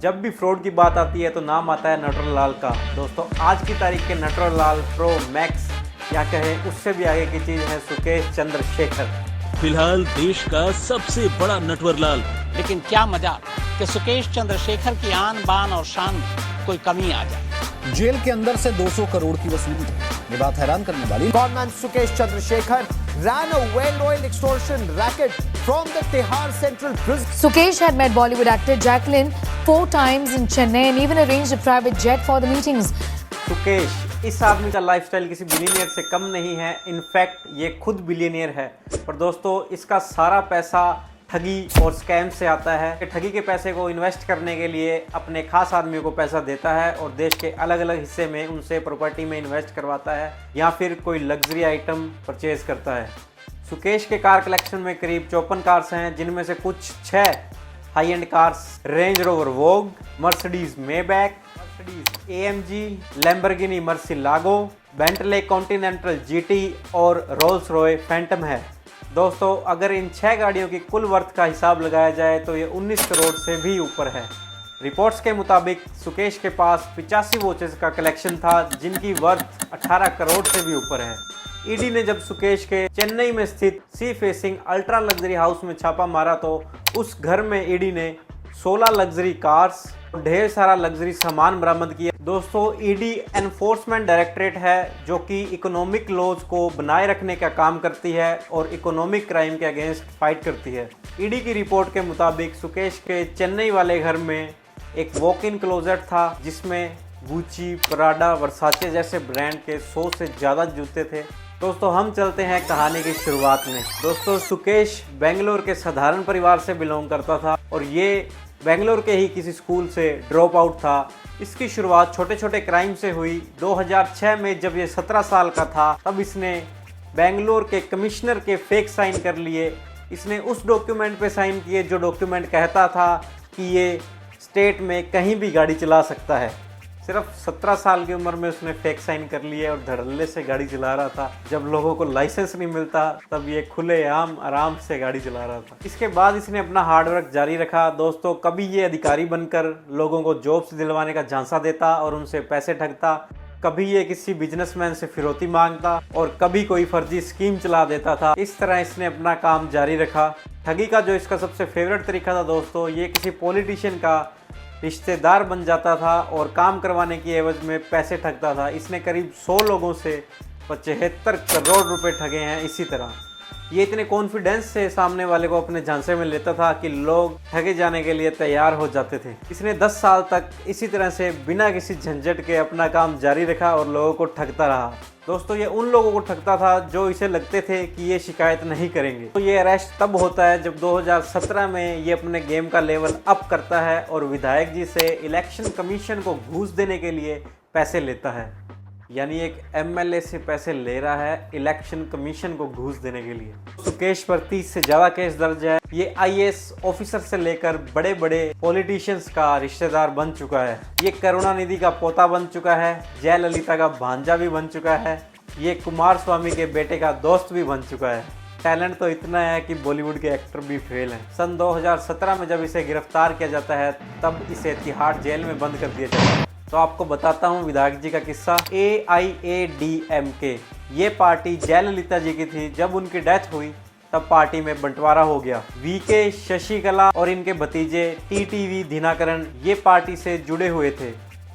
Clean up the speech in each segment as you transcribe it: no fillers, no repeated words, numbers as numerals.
जब भी फ्रॉड की बात आती है तो नाम आता है नटवरलाल का। दोस्तों आज की तारीख के नटवरलाल प्रो मैक्स या कहें उससे भी आगे की चीज़ है सुकेश चंद्रशेखर। फिलहाल देश का सबसे बड़ा नटवरलाल, लेकिन क्या मजा कि सुकेश चंद्रशेखर की आन बान और शान में कोई कमी आ जाए। जेल के अंदर से 200 करोड़ की वसूली, ये बात हैरान करने वाली। Conman Sukesh Chandrasekhar ran a well-oiled extortion racket from the Tihar Central Prison. Sukesh had met Bollywood actor Jacqueline 4 times in Chennai and even arranged a private jet for the meetings. Sukesh, इस आदमी का lifestyle किसी billionaire से कम नहीं है। In fact ये खुद billionaire है। पर दोस्तों इसका सारा पैसा ठगी और स्कैम से आता है। ठगी के पैसे को इन्वेस्ट करने के लिए अपने खास आदमियों को पैसा देता है और देश के अलग अलग हिस्से में उनसे प्रॉपर्टी में इन्वेस्ट करवाता है या फिर कोई लग्जरी आइटम परचेज करता है। सुकेश के कार कलेक्शन में करीब 54 कार्स हैं, जिनमें से कुछ 6 high end cars Range Rover Vogue, Mercedes Maybach, Mercedes AMG, Lamborghini Murcielago, Bentley Continental GT और रोल्स रॉय फैंटम है। दोस्तों अगर इन 6 गाड़ियों की कुल वर्थ का हिसाब लगाया जाए तो ये 19 करोड़ से भी ऊपर है। रिपोर्ट्स के मुताबिक सुकेश के पास 85 वॉचेस का कलेक्शन था, जिनकी वर्थ 18 करोड़ से भी ऊपर है। ईडी ने जब सुकेश के चेन्नई में स्थित sea facing ultra luxury house में छापा मारा तो उस घर में ईडी ने 16 लग्जरी कार्स और ढेर सारा लग्जरी सामान बरामद किया। दोस्तों ईडी एनफोर्समेंट डायरेक्टरेट है जो कि इकोनॉमिक लॉज को बनाए रखने का काम करती है और इकोनॉमिक क्राइम के अगेंस्ट फाइट करती है। ईडी की रिपोर्ट के मुताबिक सुकेश के चेन्नई वाले घर में एक वॉक इन क्लोजेट था जिसमें गुची, प्राडा, वर्साचे जैसे ब्रांड के 100 से ज़्यादा जूते थे। दोस्तों हम चलते हैं कहानी की शुरुआत में। दोस्तों सुकेश बेंगलोर के साधारण परिवार से बिलोंग करता था और ये बेंगलोर के ही किसी स्कूल से ड्रॉप आउट था। इसकी शुरुआत छोटे छोटे क्राइम से हुई। 2006 में जब ये 17 साल का था तब इसने बेंगलोर के कमिश्नर के फेक साइन कर लिए। इसने उस डॉक्यूमेंट पे साइन किए जो डॉक्यूमेंट कहता था कि ये स्टेट में कहीं भी गाड़ी चला सकता है। सिर्फ 17 साल की उम्र में उसने फेक साइन कर लिए और धड़ल्ले से गाड़ी चला रहा था। जब लोगों को लाइसेंस नहीं मिलता तब ये खुलेआम आराम से गाड़ी चला रहा था। इसके बाद इसने अपना हार्डवर्क जारी रखा। दोस्तों कभी ये अधिकारी बनकर लोगों को जॉब्स दिलवाने का झांसा देता और उनसे पैसे ठगता, कभी ये किसी बिजनेसमैन से फिरौती मांगता और कभी कोई फर्जी स्कीम चला देता था। इस तरह इसने अपना काम जारी रखा। ठगी का जो इसका सबसे फेवरेट तरीका था दोस्तों, ये किसी पॉलिटिशियन का रिश्तेदार बन जाता था और काम करवाने की एवज में पैसे ठगता था। इसने करीब 100 लोगों से 75 करोड़ रुपए ठगे हैं। इसी तरह ये इतने कॉन्फिडेंस से सामने वाले को अपने झांसे में लेता था कि लोग ठगे जाने के लिए तैयार हो जाते थे। इसने 10 साल तक इसी तरह से बिना किसी झंझट के अपना काम जारी रखा और लोगों को ठगता रहा। दोस्तों ये उन लोगों को ठगता था जो इसे लगते थे कि ये शिकायत नहीं करेंगे। तो ये अरेस्ट तब होता है जब 2017 में ये अपने गेम का लेवल अप करता है और विधायक जी से इलेक्शन कमीशन को घूस देने के लिए पैसे लेता है। यानी एक एमएलए से पैसे ले रहा है इलेक्शन कमीशन को घूस देने के लिए। सुकेश पर 30 से ज़्यादा केस दर्ज है। ये आईएएस ऑफिसर से लेकर बड़े बड़े पॉलिटिशियंस का रिश्तेदार बन चुका है। ये करुणानिधि का पोता बन चुका है, जयललिता का भांजा भी बन चुका है, ये कुमार स्वामी के बेटे का दोस्त भी बन चुका है। टैलेंट तो इतना है कि बॉलीवुड के एक्टर भी फेल हैं। सन 2017 में जब इसे गिरफ्तार किया जाता है तब इसे तिहाड़ जेल में बंद कर दिया जाता है। तो आपको बताता हूँ विधायक जी का किस्सा। AIADMK ये पार्टी जयललिता जी की थी। जब उनकी डेथ हुई तब पार्टी में बंटवारा हो गया। VK शशिकला और इनके भतीजे TTV दिनाकरण ये पार्टी से जुड़े हुए थे।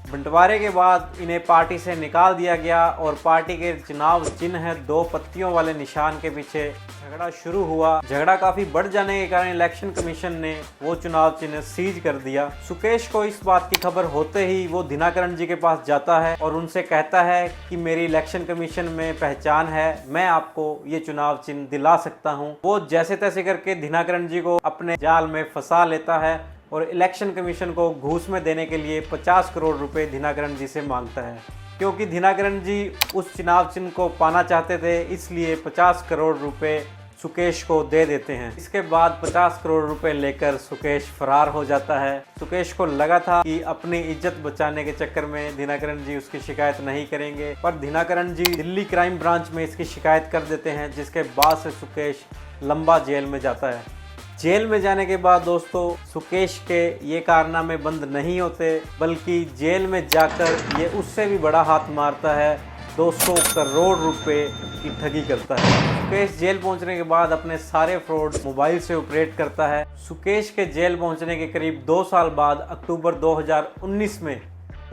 बंटवारे के बाद इन्हें पार्टी से निकाल दिया गया और पार्टी के चुनाव चिन्ह है 2 पत्तियों वाले निशान के पीछे झगड़ा शुरू हुआ। झगड़ा काफी बढ़ जाने के कारण इलेक्शन कमीशन ने वो चुनाव चिन्ह सीज कर दिया। सुकेश को इस बात की खबर होते ही वो दिनाकरण जी के पास जाता है और उनसे कहता है कि मेरी इलेक्शन कमीशन में पहचान है, मैं आपको ये चुनाव चिन्ह दिला सकता हूँ। वो जैसे तैसे करके दिनाकरण जी को अपने जाल में फंसा लेता है और इलेक्शन कमीशन को घूस में देने के लिए 50 करोड़ रुपए दिनाकरण जी से मांगता है। क्योंकि दिनाकरण जी उस चुनाव चिन्ह को पाना चाहते थे इसलिए 50 करोड़ रुपए सुकेश को दे देते हैं। इसके बाद 50 करोड़ रुपए लेकर सुकेश फरार हो जाता है। सुकेश को लगा था कि अपनी इज्जत बचाने के चक्कर में दिनाकरण जी उसकी शिकायत नहीं करेंगे, पर दिनाकरण जी दिल्ली क्राइम ब्रांच में इसकी शिकायत कर देते हैं, जिसके बाद से सुकेश लंबा जेल में जाता है। जेल में जाने के बाद दोस्तों सुकेश के ये कारनामे बंद नहीं होते, बल्कि जेल में जाकर ये उससे भी बड़ा हाथ मारता है, 200 करोड़ रुपए की ठगी करता है। सुकेश जेल पहुंचने के बाद अपने सारे फ्रॉड मोबाइल से ऑपरेट करता है। सुकेश के जेल पहुंचने के करीब 2 साल बाद अक्टूबर 2019 में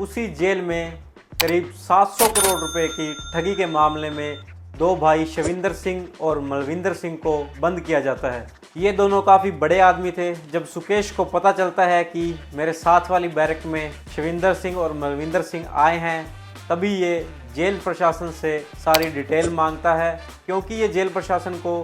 उसी जेल में करीब 700 करोड़ रुपए की ठगी के मामले में 2 भाई शविंदर सिंह और मलविंदर सिंह को बंद किया जाता है। ये दोनों काफ़ी बड़े आदमी थे। जब सुकेश को पता चलता है कि मेरे साथ वाली बैरक में शविंदर सिंह और मलविंदर सिंह आए हैं, तभी ये जेल प्रशासन से सारी डिटेल मांगता है, क्योंकि ये जेल प्रशासन को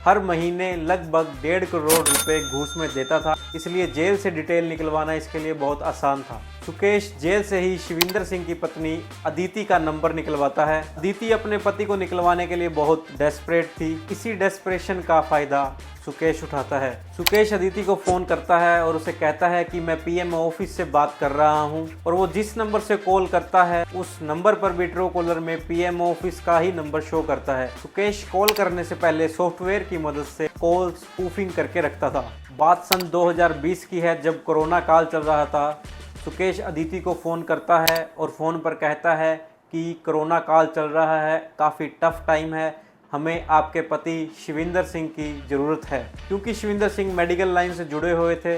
हर महीने लगभग 1.5 करोड़ रुपए घूस में देता था, इसलिए जेल से डिटेल निकलवाना इसके लिए बहुत आसान था। सुकेश जेल से ही शविंदर सिंह की पत्नी अदिति का नंबर निकलवाता है। अदिति अपने पति को निकलवाने के लिए बहुत डेस्परेट थी। इसी डेस्परेशन का फ़ायदा सुकेश उठाता है। सुकेश अदिति को फ़ोन करता है और उसे कहता है कि मैं पीएमओ ऑफिस से बात कर रहा हूं, और वो जिस नंबर से कॉल करता है उस नंबर पर भी ट्रू कॉलर में पीएमओ ऑफिस का ही नंबर शो करता है। सुकेश कॉल करने से पहले सॉफ्टवेयर की मदद से कॉल स्पूफिंग करके रखता था। बात सन 2020 की है, जब कोरोना काल चल रहा था। सुकेश अदिति को फ़ोन करता है और फ़ोन पर कहता है कि कोरोना काल चल रहा है, काफ़ी टफ टाइम है, हमें आपके पति शविंदर सिंह की ज़रूरत है। क्योंकि शविंदर सिंह मेडिकल लाइन से जुड़े हुए थे,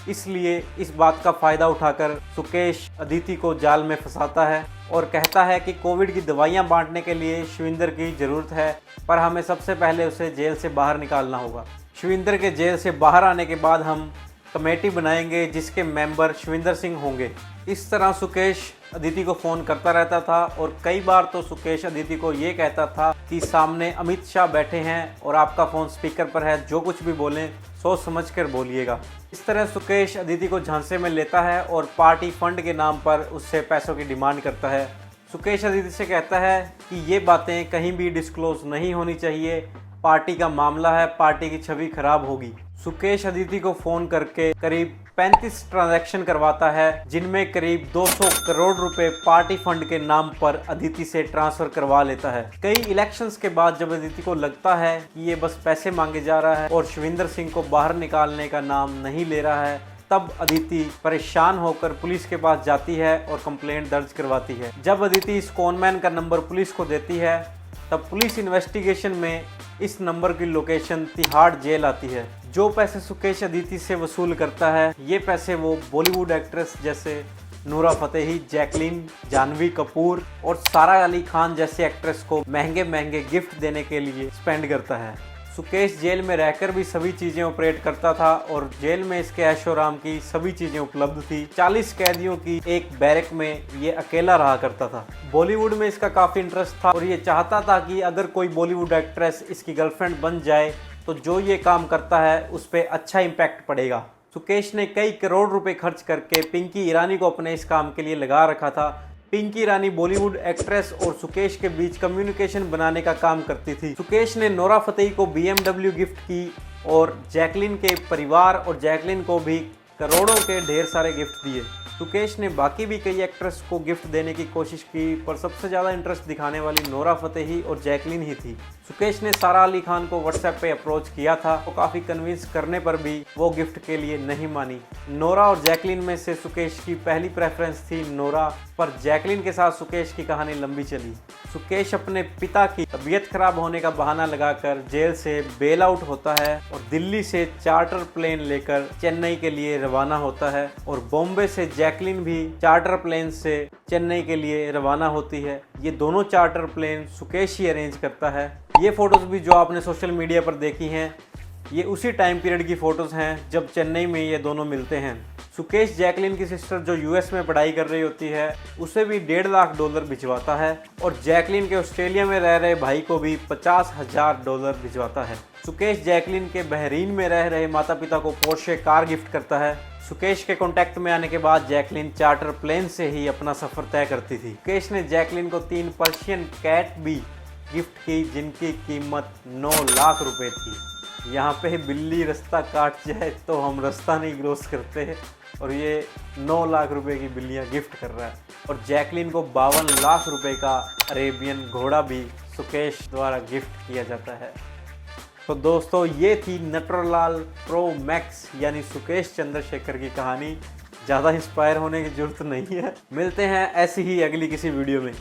इसलिए इस बात का फ़ायदा उठाकर सुकेश अदिति को जाल में फंसाता है और कहता है कि कोविड की दवाइयां बांटने के लिए शविंदर की ज़रूरत है, पर हमें सबसे पहले उसे जेल से बाहर निकालना होगा। शविंदर के जेल से बाहर आने के बाद हम कमेटी बनाएंगे जिसके मेंबर शविंदर सिंह होंगे। इस तरह सुकेश अदिति को फ़ोन करता रहता था, और कई बार तो सुकेश अदिति को ये कहता था कि सामने अमित शाह बैठे हैं और आपका फ़ोन स्पीकर पर है, जो कुछ भी बोलें सोच समझ कर बोलिएगा। इस तरह सुकेश अदिति को झांसे में लेता है और पार्टी फंड के नाम पर उससे पैसों की डिमांड करता है। सुकेश अदिति से कहता है कि ये बातें कहीं भी डिस्क्लोज नहीं होनी चाहिए, पार्टी का मामला है, पार्टी की छवि खराब होगी। सुकेश अदिति को फ़ोन करके करीब 35 ट्रांजैक्शन करवाता है, जिनमें करीब 200 करोड़ रुपए पार्टी फंड के नाम पर अदिति से ट्रांसफ़र करवा लेता है। कई इलेक्शंस के बाद जब अदिति को लगता है कि ये बस पैसे मांगे जा रहा है और शविंदर सिंह को बाहर निकालने का नाम नहीं ले रहा है, तब अदिति परेशान होकर पुलिस के पास जाती है और कंप्लेंट दर्ज करवाती है। जब अदिति इस कॉनमैन का नंबर पुलिस को देती है, तब पुलिस इन्वेस्टिगेशन में इस नंबर की लोकेशन तिहाड़ जेल आती है। जो पैसे सुकेश अदिति से वसूल करता है, ये पैसे वो बॉलीवुड एक्ट्रेस जैसे नूरा फतेही, जैकलीन, जानवी कपूर और सारा अली खान जैसे एक्ट्रेस को महंगे महंगे गिफ्ट देने के लिए स्पेंड करता है। सुकेश जेल में रहकर भी सभी चीज़ें ऑपरेट करता था और जेल में इसके ऐशोआराम की सभी चीज़ें उपलब्ध थी। 40 कैदियों की एक बैरक में ये अकेला रहा करता था। बॉलीवुड में इसका काफ़ी इंटरेस्ट था और ये चाहता था कि अगर कोई बॉलीवुड एक्ट्रेस इसकी गर्लफ्रेंड बन जाए तो जो ये काम करता है उस पर अच्छा इम्पैक्ट पड़ेगा। सुकेश ने कई करोड़ रुपए खर्च करके पिंकी ईरानी को अपने इस काम के लिए लगा रखा था। पिंकी ईरानी बॉलीवुड एक्ट्रेस और सुकेश के बीच कम्युनिकेशन बनाने का काम करती थी। सुकेश ने नूरा फतेही को BMW गिफ्ट की और जैकलीन के परिवार और जैकलीन को भी करोड़ों के ढेर सारे गिफ्ट दिए। सुकेश ने बाकी भी कई एक्ट्रेस को गिफ्ट देने की कोशिश की, पर सबसे ज़्यादा इंटरेस्ट दिखाने वाली नूरा फतेही और जैकलीन ही थी। सुकेश ने सारा अली खान को व्हाट्सएप पे अप्रोच किया था, तो काफ़ी कन्विंस करने पर भी वो गिफ्ट के लिए नहीं मानी। नूरा और जैकलीन में से सुकेश की पहली प्रेफरेंस थी नूरा, पर जैकलीन के साथ सुकेश की कहानी लंबी चली। सुकेश अपने पिता की तबीयत खराब होने का बहाना लगाकर जेल से बेल आउट होता है और दिल्ली से चार्टर प्लेन लेकर चेन्नई के लिए रवाना होता है, और बॉम्बे से जैकलीन भी चार्टर प्लेन से चेन्नई के लिए रवाना होती है। ये दोनों चार्टर प्लेन सुकेश ही अरेंज करता है। ये फ़ोटोज़ भी जो आपने सोशल मीडिया पर देखी हैं, ये उसी टाइम पीरियड की फ़ोटोज़ हैं जब चेन्नई में ये दोनों मिलते हैं। सुकेश जैकलीन की सिस्टर जो US में पढ़ाई कर रही होती है, उसे भी $1.5 लाख भिजवाता है, और जैकलीन के ऑस्ट्रेलिया में रह रहे भाई को भी $50,000 भिजवाता है। सुकेश जैकलीन के बहरीन में रह रहे माता पिता को पोर्शे कार गिफ्ट करता है। सुकेश के कांटेक्ट में आने के बाद जैकलीन चार्टर प्लेन से ही अपना सफ़र तय करती थी। सुकेश ने जैकलीन को 3 पर्शियन कैट भी गिफ्ट की, जिनकी कीमत $9 लाख थी। यहाँ पे बिल्ली रास्ता काट जाए तो हम रास्ता नहीं क्रॉस करते, और ये $9 लाख की बिल्लियाँ गिफ्ट कर रहा है। और जैकलीन को $52 लाख का अरेबियन घोड़ा भी सुकेश द्वारा गिफ्ट किया जाता है। तो दोस्तों ये थी नटवरलाल प्रो मैक्स यानी सुकेश चंद्रशेखर की कहानी। ज़्यादा इंस्पायर होने की जरूरत नहीं है। मिलते हैं ऐसी ही अगली किसी वीडियो में।